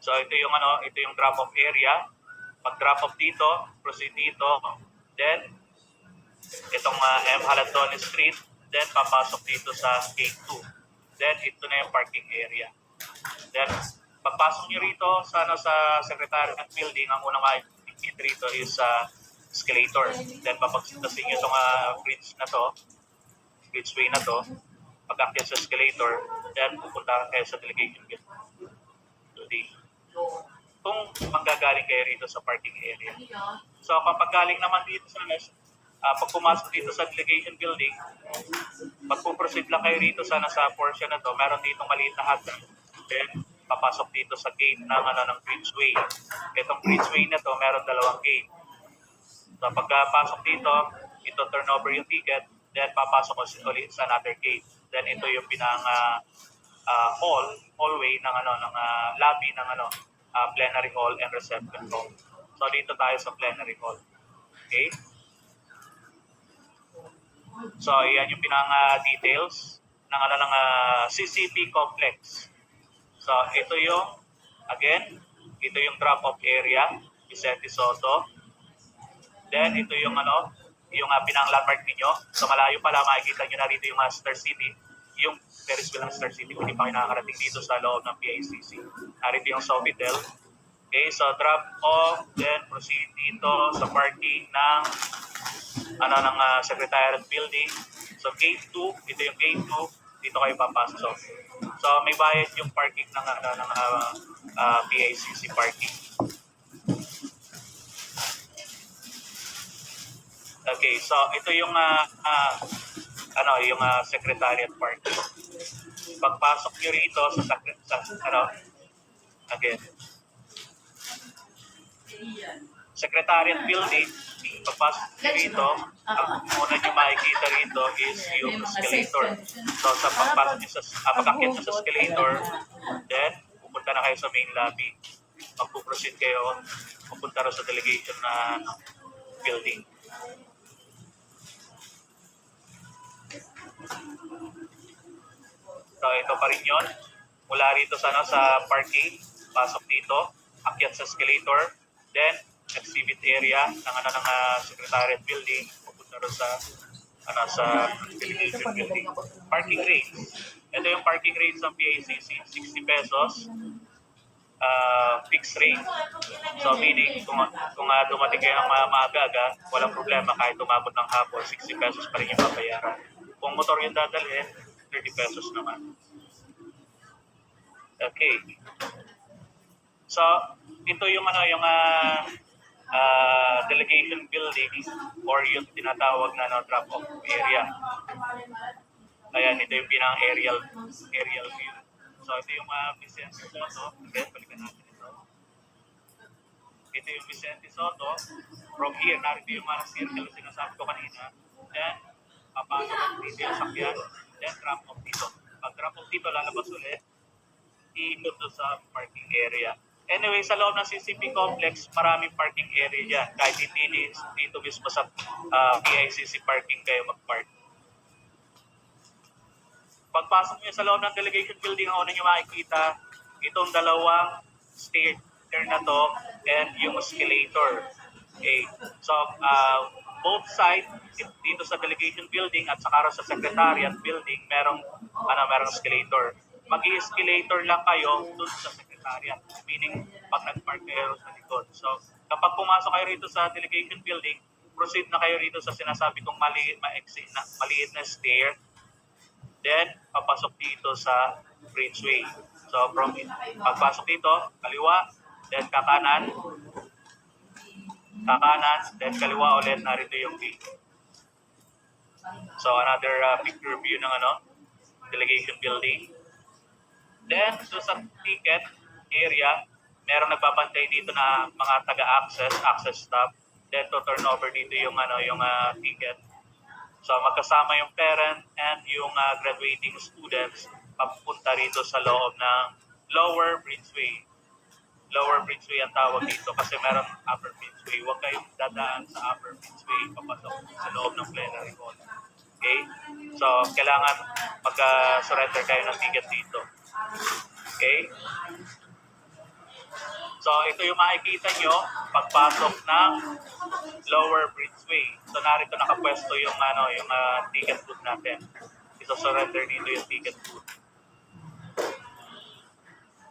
So ito yung drop-off area. Pag drop-off dito, proceed dito, then itong M. Haladone Street, then papasok dito sa gate 2. Then ito na yung parking area. Then pagpasok nyo rito sa Secretariat building, ang unang makikita rito is escalator. Then papagsintasin nyo itong bridgeway na to. Pag-akyat sa escalator, then pupunta kayo sa delegation building. Kung manggagaling kayo rito sa parking area. So kapag galing naman dito pag pumasok dito sa delegation building, magpuproceed lang kayo rito sa portion na to, meron ditong maliit na hagdan. Then, papasok dito sa gate ng, ng bridgeway. Itong bridgeway na to, meron dalawang gate. So, pagkapasok dito, ito turn over yung ticket, then papasok ulit sa another gate. Then, ito yung hallway ng, ng lobby ng, plenary hall and reception hall. So, dito tayo sa plenary hall. Okay? So, yan yung details ng, ng CCP complex. So, ito yung, again, ito yung drop-off area, Vicente Soto. Then, ito yung, yung pinang-landmark ninyo. So, malayo pala, makikita nyo na rito yung Star City, yung Ferris wheel ng Star City. Kung di pa kayo nakakarating dito sa loob ng PICC. Narito yung Sofitel. Okay, so drop off, then proceed dito sa parking ng ng Secretariat Building. So gate 2, ito yung gate 2, dito kayo papasok. So may bayad yung parking ng PICC parking. Okay, so ito yung yung Secretariat parking. Pagpasok niyo rito sa again, Secretariat Building, pagpasok nyo rito, ang muna nyo makikita rito is yung escalator. So, sa pagpasok nyo pag-akit nyo sa escalator, then, pupunta na kayo sa main lobby. Magpuproceed kayo, pupunta rin sa delegation na building. So, ito pa rin yun. Mula rito sa parking, pasok dito, akyat sa escalator, then, exhibit area ng Secretariat Building, pupunta rin sa delegation building. Parking rates. Ito yung parking rates ng PICC, 60 pesos, fixed rate. So meaning, kung dumating kayo ng maaga-aga, walang problema, kahit umabot ng hapon, 60 pesos pa rin yung babayaran. Kung motor yung dadalhin, 30 pesos naman. Okay. So, ito yung delegation building or yung tinatawag na drop-off area. Ayan, ito yung aerial view. So, ito yung Vicente Soto. Again, balikan natin ito. Ito yung Vicente Soto. From here, narito yung circle na sinasabi ko kanina. Then, papasok dito yung sakyan. Then, drop-off dito. Pag drop-off dito, lalabas ulit. Iikot doon sa parking area. Anyway, sa loob ng CCP complex, maraming parking area dyan. Kahit hindi dito mismo sa PICC parking kayo mag-park. Pagpasok niyo sa loob ng delegation building, ang una niyo makikita, itong dalawang stair na to and yung escalator. Okay. So, both sides, dito sa delegation building at saka sa secretariat building, merong escalator. Mag-i-escalator lang kayo dun sa secretariat. Meaning, pag nag-park kayo sa likod. So, kapag pumasok kayo rito sa delegation building, proceed na kayo rito sa sinasabi kong maliit na stair. Then, papasok dito sa bridgeway. So, from pagpasok dito, kaliwa, then kakanan, then kaliwa ulit, narito yung gate. So, another picture view ng delegation building. Then, so sa ticket area, merong nagbabantay dito na mga access staff. Then, to turn over dito yung ticket. So, magkasama yung parent and yung graduating students papunta rito sa loob ng lower bridgeway. Lower bridgeway ang tawag dito kasi meron upper bridgeway. Huwag kayong dadaan sa upper bridgeway papasok sa loob ng plenary hall. Okay? So, kailangan mag-surrender kayo ng ticket dito. Okay? So, ito yung makikita nyo pagpasok ng lower bridgeway. So, narito nakapwesto yung ticket booth natin. Iso-surrender dito yung ticket booth.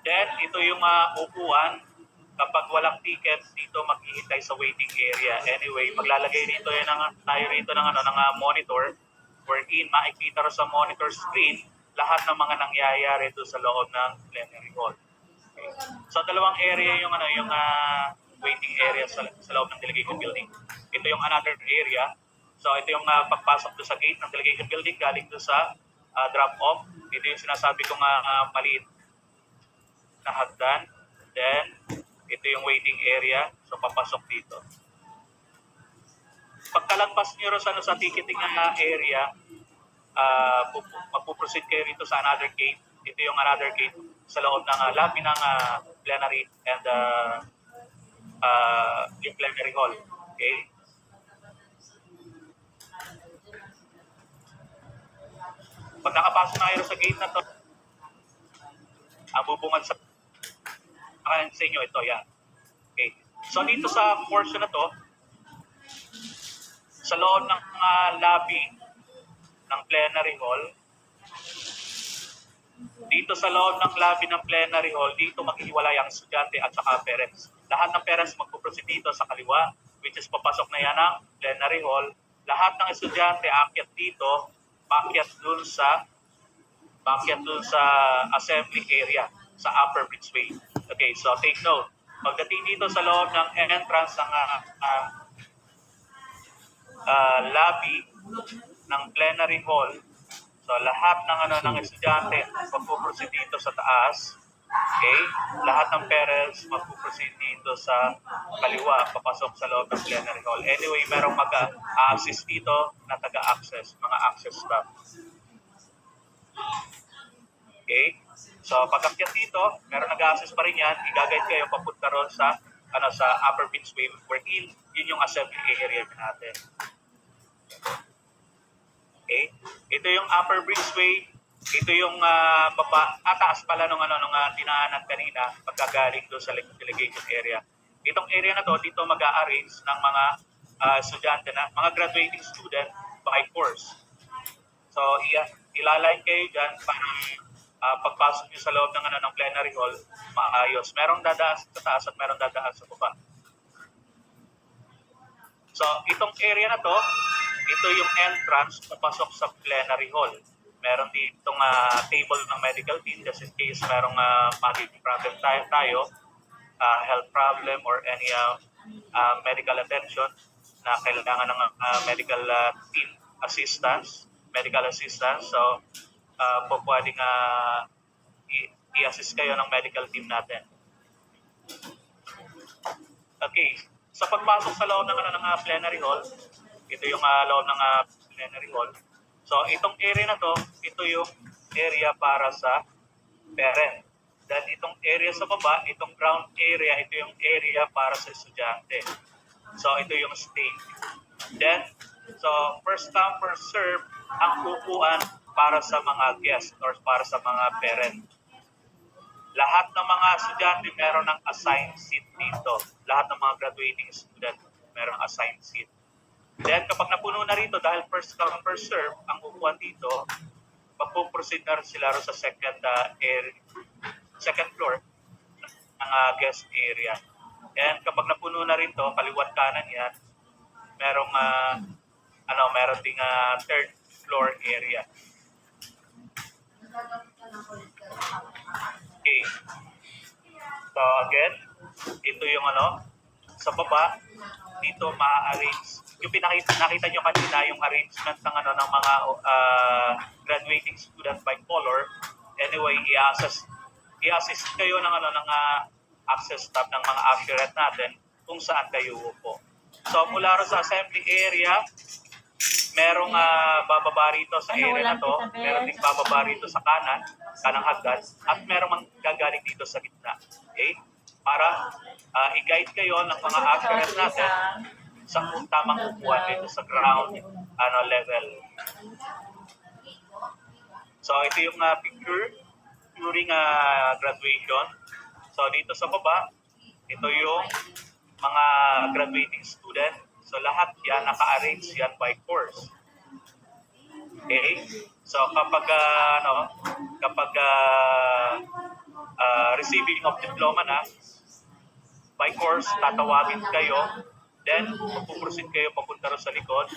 Then, ito yung upuan. Kapag walang ticket, dito maghihintay sa waiting area. Anyway, maglalagay dito tayo rito ng monitor wherein makikita rin sa monitor screen lahat ng mga nangyayari doon sa loob ng plenary hall. Okay. So, dalawang area yung waiting area sa loob ng delegation building. Ito yung another area. So, ito yung pagpasok doon sa gate ng delegation building galing doon sa drop-off. Ito yung sinasabi kong maliit na hagdan. Then, ito yung waiting area. So, papasok dito. Pagkalagpas nyo sa ticketing na area, magpuproceed kayo rito sa another gate. Ito yung another gate sa loob ng lobby ng plenary and yung plenary hall. Okay? Pag nakapasok na kayo sa gate na to, ang bubungad sa inyo ito, yan. Okay. So dito sa portion na to, sa loob ng lobby ng plenary hall, dito sa loob ng lobby ng plenary hall, dito maghihiwalay ang estudyante at saka parents. Lahat ng parents magpuproceed dito sa kaliwa, which is papasok na yan ng plenary hall. Lahat ng estudyante aakyat dito, paakyat dun sa assembly area, sa Upper Bridgeway. Okay, so take note. Pagdating dito sa loob ng entrance ng lobby ng plenary hall, so lahat ng estudyante magpuproceed dito sa taas. Okay? Lahat ng parents magpuproceed dito sa kaliwa, papasok sa loob ng plenary hall. Anyway, merong mag-a-assist dito na taga-access, mga access staff. Okay? So, pag-akyat dito, meron nag-a-assist pa rin yan, i-guide kayo papunta ron sa Upper Bridgeway, wherein yun yung assembly area natin. Okay? Ito yung Upper Bridgeway. Ito yung taas pala nung dinaanan kanina pagkagaling doon sa delegation area. Itong area na to, dito mag-a-arrange ng mga estudyante na, mga graduating student by course. So, ilaline kayo dyan para pagpasok nyo sa loob ng plenary hall, maayos. Merong dadaan sa taas at merong dadaan sa baba. So, itong area na to, ito yung entrance papasok sa plenary hall. Meron ditong table ng medical team just in case merong magiging problem tayo, health problem or any medical attention na kailangan ng medical team assistance, medical assistance. So, pwedeng i-assist kayo ng medical team natin. Okay. Sa pagpasok sa loob ng plenary hall, ito yung loob ng plenary hall. So, itong area na to, ito yung area para sa parent. Then, itong area sa baba, itong ground area, ito yung area para sa estudyante. So, ito yung stage. Then, so, first come, first serve, ang upuan para sa mga guests or para sa mga parent. Lahat ng mga estudyante meron ng assigned seat dito. Lahat ng mga graduating student meron assigned seat. Then kapag napuno na rito, dahil first come, first serve, ang upuan dito, magpuproceed na rin sila sa second floor ng guest area. And kapag napuno na rin to, kaliwat kanan yan, meron ding third floor area. Okay. So again, ito yung sa baba, dito ma-arrange. Yung nakita nyo kanina, yung arrangement ng mga graduating student by color. Anyway, i-assist kayo ng access staff ng mga usherette natin kung saan kayo upo. So mula rin sa assembly area, merong bababa rito sa area na to, meron ding bababa rito sa kanang hagdan, at merong gagaling dito sa gitna. Okay? Para i-guide kayo ng mga usherette natin sa tamang upuan dito sa ground level. So ito yung picture during graduation. So dito sa baba, ito yung mga graduating student. So lahat yan naka-arrange yan by course. Okay? So kapag receiving of diploma na by course, tatawagin kayo. Then, magpuproceed kayo papunta rin sa likod.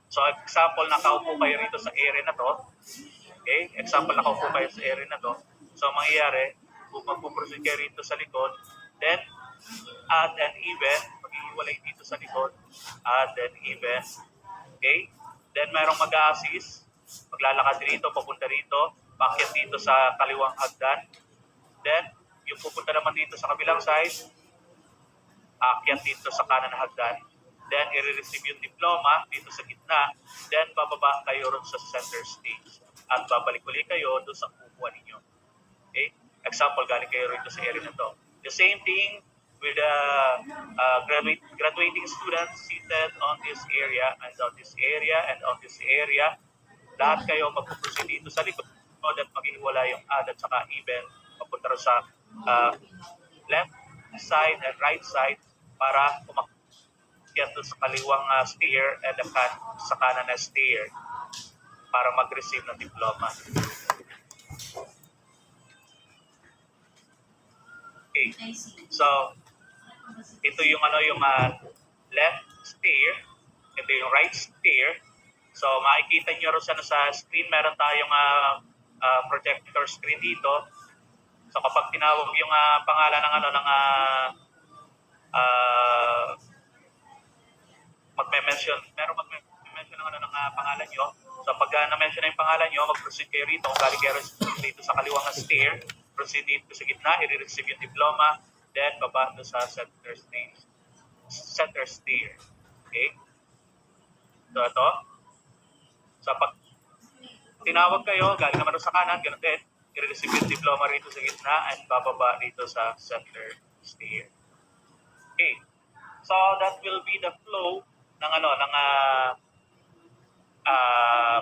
So, example, nakaupo kayo rito sa area na to. Okay? Example, nakaupo kayo sa area na to. So, mangyayari, magpuproceed kayo rito sa likod. Then, add and even, maghihiwalay dito sa likod. Add and even. Okay? Then, mayroong mag-a-assist. Maglalakad rito, papunta rito. paakyat dito sa kaliwang hagdan. Then, yung pupunta naman dito sa kabilang side, aakyat dito sa kanan na hagdan. Then, i-receive yung diploma dito sa gitna. Then, bababa kayo ron sa center stage. At babalik ulit kayo doon sa kukuha ninyo. Okay? Example, galing kayo rito sa area na to. The same thing with the graduating students seated on this area and on this area and on this area. Lahat kayo magpuproceed dito sa likod at maghiwala yung odd at saka even papunta rin sa left side and right side para umakyat sa kaliwang stair and sa kanan na stair para mag-receive ng diploma. Okay. So, ito yung left stair, ito yung right stair. So, makikita nyo rin sa screen, meron tayong projector screen dito. So, kapag tinawag yung pangalan ng magme-mention ng pangalan nyo. So, pag na-mention na yung pangalan nyo, mag-proceed kayo rito. Kung galing kayo dito sa kaliwang stair, proceed dito sa gitna, i-receive yung diploma, then baba doon sa center stair. Okay? So, ito. So, pag tinawag kayo, galing naman sa kanan, ganun din, i-receive yung diploma rito sa gitna and bababa dito sa center stair. Okay. So, that will be the flow ng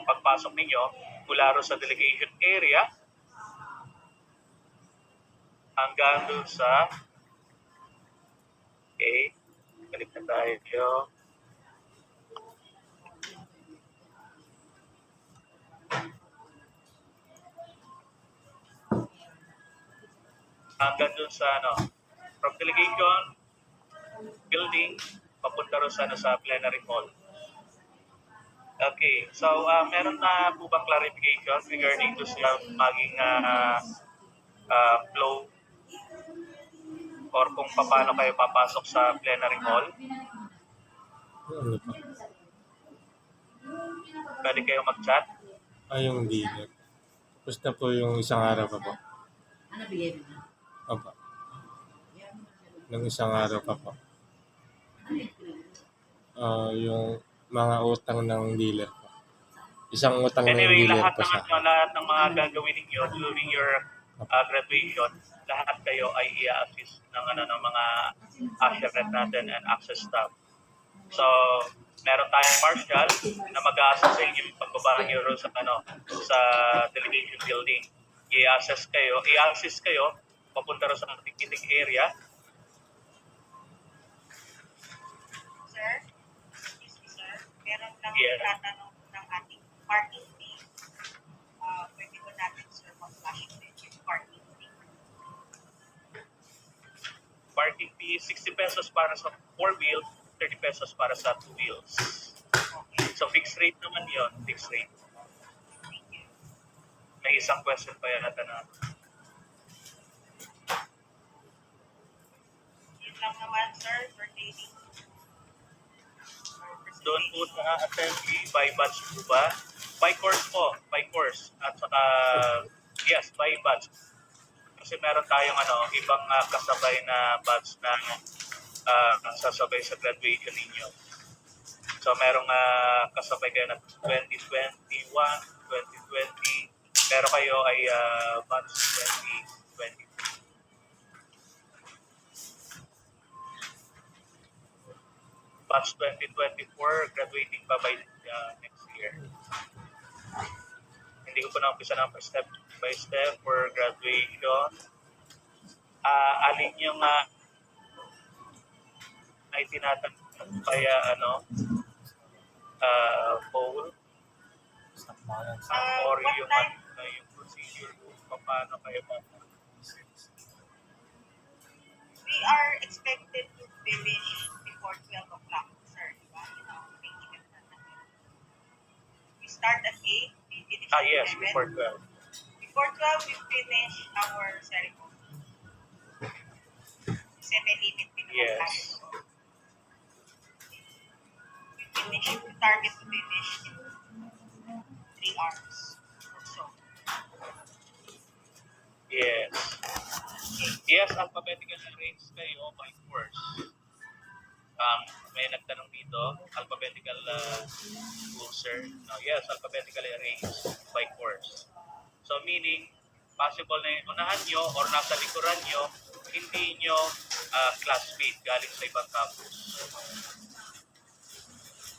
pagpasok ninyo mula ro sa delegation area hanggang doon sa balik na tayo. Hanggang doon sa from delegation building papunta ro sa plenary hall. Okay, so meron na po bang clarification regarding to sa maging flow or kung paano kayo papasok sa plenary hall? Ano pa? Pwede kayo mag-chat? Yung dealer. Tapos na po yung isang araw pa po. Ano bigay mo na? Opo. Nung isang araw pa po. Yung mga utang ng dealer po. Isang utang ng Anyway, dealer lahat po siya. lahat ng mga gagawin ninyo during your graduation, lahat kayo ay i-assist ng mga usherette natin and access staff. So, meron tayong marshal na mag-a-assist sa inyo pagbaba niyo sa sa delegation building. I-assist kayo papunta rin sa tikiting area. Sir, excuse me sir, meron lang Yes. tatanong ng ating parking fee. Pwede ko natin sir mag-flash yung parking fee. Parking fee, 60 pesos para sa 4 wheels, 30 pesos para sa 2 wheels. Okay, So, fixed rate naman yon, fixed rate. thank you. May isang question pa yan natin na. Yun lang naman sir, pertaining Doon po sa assembly, by batch po ba? By course po, by course. At saka, yes, by batch. Kasi meron tayong ibang kasabay na batch na sasabay sa graduation ninyo. So, merong kasabay kayo na 2021, 2020, pero kayo ay batch 2020. Batch 2024, graduating pa by next year. Hindi ko pa na-umpisa ng step by step for graduation. Alin yung ay tinatanong kaya poll or what yung time? yung procedure kung paano kayo We are expected to finish before 12 o'clock, sir. Diba? May event na natin. We start at 8, we finish at yes, 11. before 12. Before 12, we finish our ceremony. Kasi may limit din naman Yes. tayo. We target to finish in 3 hours or so. Yes, alphabetical arrange kayo by course. May nagtanong dito, alphabetical user. No, yes, alphabetically arranged by course. So meaning, possible na yung unahan nyo or nasa likuran nyo, hindi nyo classmate galing sa ibang campus.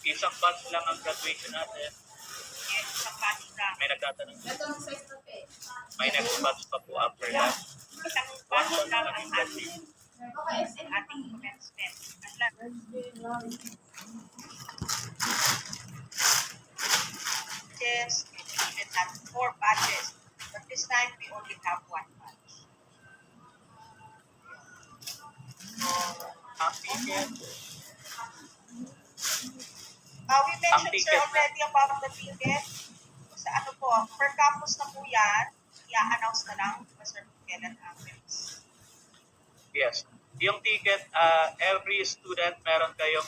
Isang batch lang ang graduation natin. Yes, sa batch lang. May nagtatanong. Ito ang size na pe. May next batch pa po after that. Isang batch lang ang ating Okay, ating commencement. At lang, batches, we even had 4 batches. But this time, we only have 1 batch. So, Ang ticket, we mentioned, ticket. sir, already about the ticket. Sa ano po, per campus na po yan, i-announce na lang kung sir kailan happens. yes. Yung ticket, every student meron kayong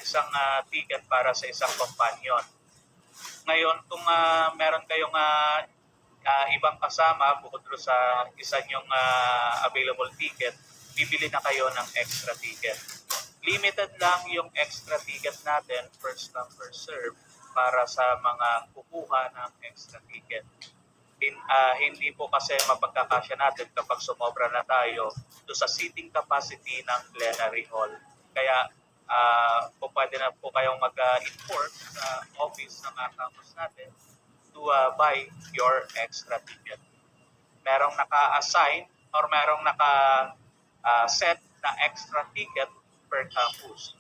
isang ticket para sa isang companion. Ngayon, kung meron kayong ibang kasama, bukod doon sa isa nyong available ticket, bibili na kayo ng extra ticket. Limited lang yung extra ticket natin, first come, first serve, para sa mga kukuha ng extra ticket. Hindi po kasi mapagkakasya natin kapag sumobra na tayo do sa seating capacity ng plenary hall. Kaya po pwede na po kayong mag-inform sa office ng campus natin to buy your extra ticket. Merong naka-assign or merong naka-set na extra ticket per campus.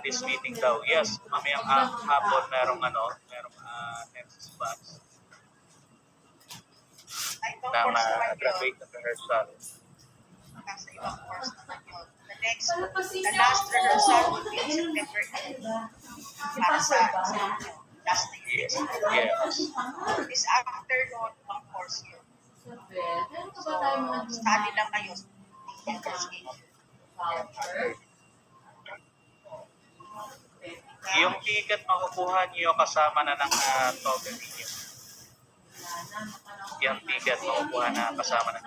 This meeting daw, yes, mamayang hapon merong next batch Ay, ibang ng course naman yun. graduate rehearsal. Nasa ibang course naman yun. The last rehearsal will be in September 8. Para sa last na yun. Yes, yes. This afternoon, one course yun. So, study lang kayo. Investigation. Yung ticket makukuha niyo kasama na ng token ninyo. Yung ticket makukuha na kasama ng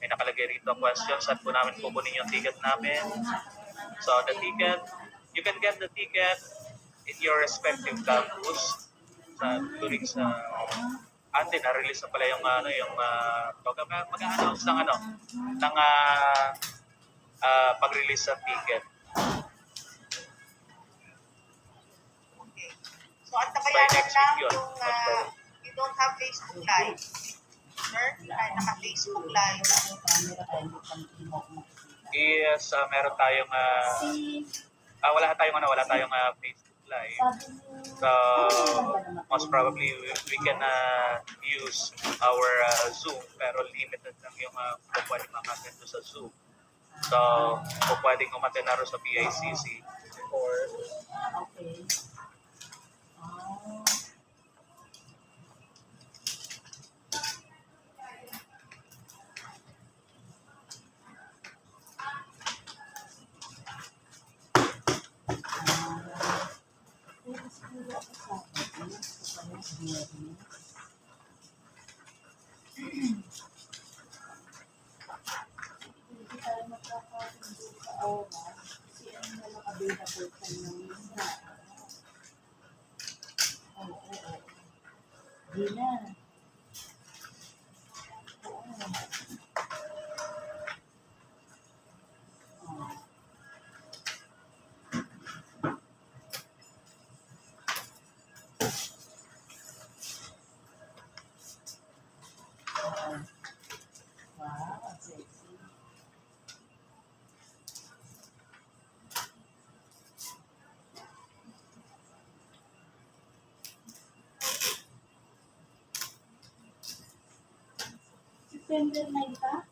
may nakalagay rito question, saan po namin kukunin yung ticket namin. So the ticket, you can get the ticket in your respective campus during sa na-release na pala yung mag-announce ng pag-release ng ticket. Okay. So, ang By tabayanan next lang week yun. yung you don't have Facebook Live. Sir, ay naka-Facebook Live. Yes, meron tayong wala tayong Facebook Live. So most probably we can use our Zoom, pero limited lang yung pwedeng makaten sa Zoom. So kung pwedeng umaten na rin sa PICC or Okay. Hindi tayo magkakasundo sa oras kasi ano na lang available sa inyo na. Oo. Di na. Oo. Oo. Wow, sexy. September 9 pa?